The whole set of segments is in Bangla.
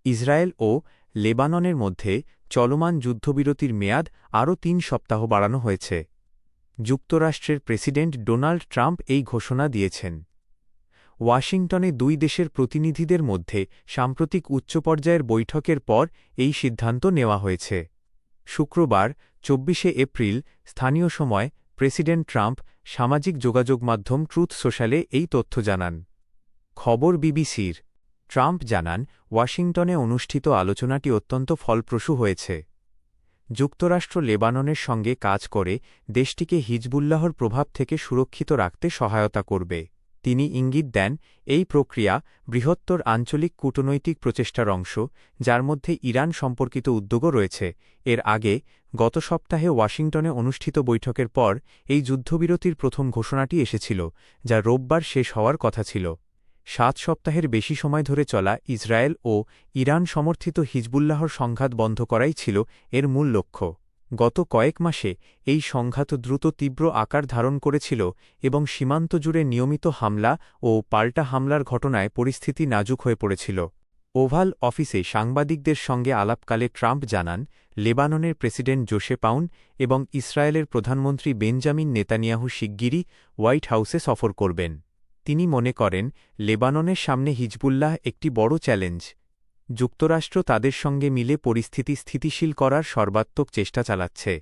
ইসরায়েল ও লেবাননের মধ্যে চলমান যুদ্ধবিরতির মেয়াদ আরও ৩ সপ্তাহ বাড়ানো হয়েছে। যুক্তরাষ্ট্রের প্রেসিডেন্ট ডোনাল্ড ট্রাম্প এই ঘোষণা দিয়েছেন। ওয়াশিংটনে দুই দেশের প্রতিনিধিদের মধ্যে সাম্প্রতিক উচ্চপর্যায়ের বৈঠকের পর এই সিদ্ধান্ত নেওয়া হয়েছে। শুক্রবার ২৪শে এপ্রিল স্থানীয় সময় প্রেসিডেন্ট ট্রাম্প সামাজিক যোগাযোগ মাধ্যম ট্রুথ সোশ্যালে এই তথ্য জানান। খবর বিবিসির। ট্রাম্প জানান, ওয়াশিংটনে অনুষ্ঠিত আলোচনাটি অত্যন্ত ফলপ্রসূ হয়েছে। যুক্তরাষ্ট্র লেবাননের সঙ্গে কাজ করে দেশটিকে হিজবুল্লাহর প্রভাব থেকে সুরক্ষিত রাখতে সহায়তা করবে। তিনি ইঙ্গিত দেন, এই প্রক্রিয়া বৃহত্তর আঞ্চলিক কূটনৈতিক প্রচেষ্টার অংশ, যার মধ্যে ইরান সম্পর্কিত উদ্যোগও রয়েছে। এর আগে গত সপ্তাহে ওয়াশিংটনে অনুষ্ঠিত বৈঠকের পর এই যুদ্ধবিরতির প্রথম ঘোষণাটি এসেছিল, যা রোববার শেষ হওয়ার কথা ছিল। ৭ সপ্তাহের বেশি সময় ধরে চলা ইসরায়েল ও ইরান সমর্থিত হিজবুল্লাহর সংঘাত বন্ধ করাই ছিল এর মূল লক্ষ্য। গত কয়েক মাসে এই সংঘাত দ্রুত তীব্র আকার ধারণ করেছিল এবং সীমান্ত জুড়ে নিয়মিত হামলা ও পাল্টা হামলার ঘটনায় পরিস্থিতি নাজুক হয়ে পড়েছিল। ওভাল অফিসে সাংবাদিকদের সঙ্গে আলাপকালে ট্রাম্প জানান, লেবাননের প্রেসিডেন্ট জোসেফ আউন এবং ইসরায়েলের প্রধানমন্ত্রী বেঞ্জামিন নেতানিয়াহু শিগগিরই হোয়াইট হাউসে সফর করবেন। তিনি মনে করেন, লেবাননের সামনে হিজবুল্লাহ একটি বড় চ্যালেঞ্জ। যুক্তরাষ্ট্র তাদের সঙ্গে মিলে পরিস্থিতি স্থিতিশীল করার সর্বাত্মক চেষ্টা চালাচ্ছে।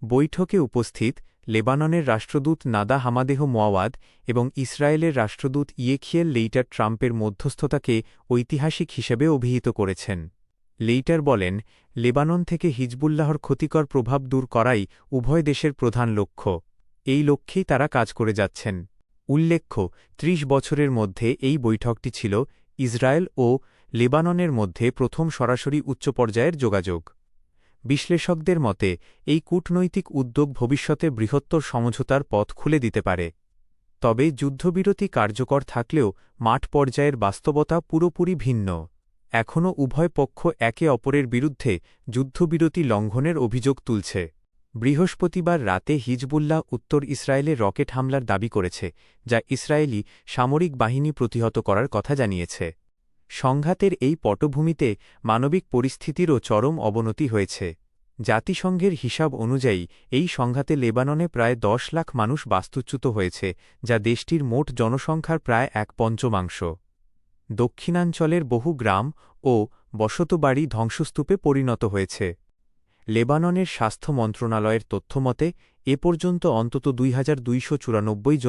বৈঠকে উপস্থিত লেবাননের রাষ্ট্রদূত নাদা হামাদেহ মোয়াওয়াদ এবং ইসরায়েলের রাষ্ট্রদূত ইয়েখিয়েল লেইটার ট্রাম্পের মধ্যস্থতাকে ঐতিহাসিক হিসেবে অভিহিত করেছেন। লেইটার বলেন, লেবানন থেকে হিজবুল্লাহর ক্ষতিকর প্রভাব দূর করাই উভয় দেশের প্রধান লক্ষ্য। এই লক্ষ্যেই তারা কাজ করে যাচ্ছেন। উল্লেখ্য, ৩০ বছরের মধ্যে এই বৈঠকটি ছিল ইসরায়েল ও লেবাননের মধ্যে প্রথম সরাসরি উচ্চ পর্যায়ের যোগাযোগ। বিশ্লেষকদের মতে, এই কূটনৈতিক উদ্যোগ ভবিষ্যতে বৃহত্তর সমঝোতার পথ খুলে দিতে পারে। তবে যুদ্ধবিরতি কার্যকর থাকলেও মাঠ পর্যায়ের বাস্তবতা পুরোপুরি ভিন্ন। এখনও উভয় পক্ষ একে অপরের বিরুদ্ধে যুদ্ধবিরতি লঙ্ঘনের অভিযোগ তুলছে। বৃহস্পতিবার রাতে হিজবুল্লাহ উত্তর ইসরায়েলে রকেট হামলার দাবি করেছে, যা ইসরায়েলি সামরিক বাহিনী প্রতিহত করার কথা জানিয়েছে। সংঘাতের এই পটভূমিতে মানবিক পরিস্থিতিরও চরম অবনতি হয়েছে। জাতিসংঘের হিসাব অনুযায়ী এই সংঘাতে লেবাননে প্রায় ১০ লাখ মানুষ বাস্তুচ্যুত হয়েছে, যা দেশটির মোট জনসংখ্যার প্রায় ১/৫। দক্ষিণাঞ্চলের বহু গ্রাম ও বসতবাড়ি ধ্বংসস্তূপে পরিণত হয়েছে। লেবাননের স্বাস্থ্য মন্ত্রণালয়ের তথ্যমতে এ পর্যন্ত অন্তত ২,২৯৪ জন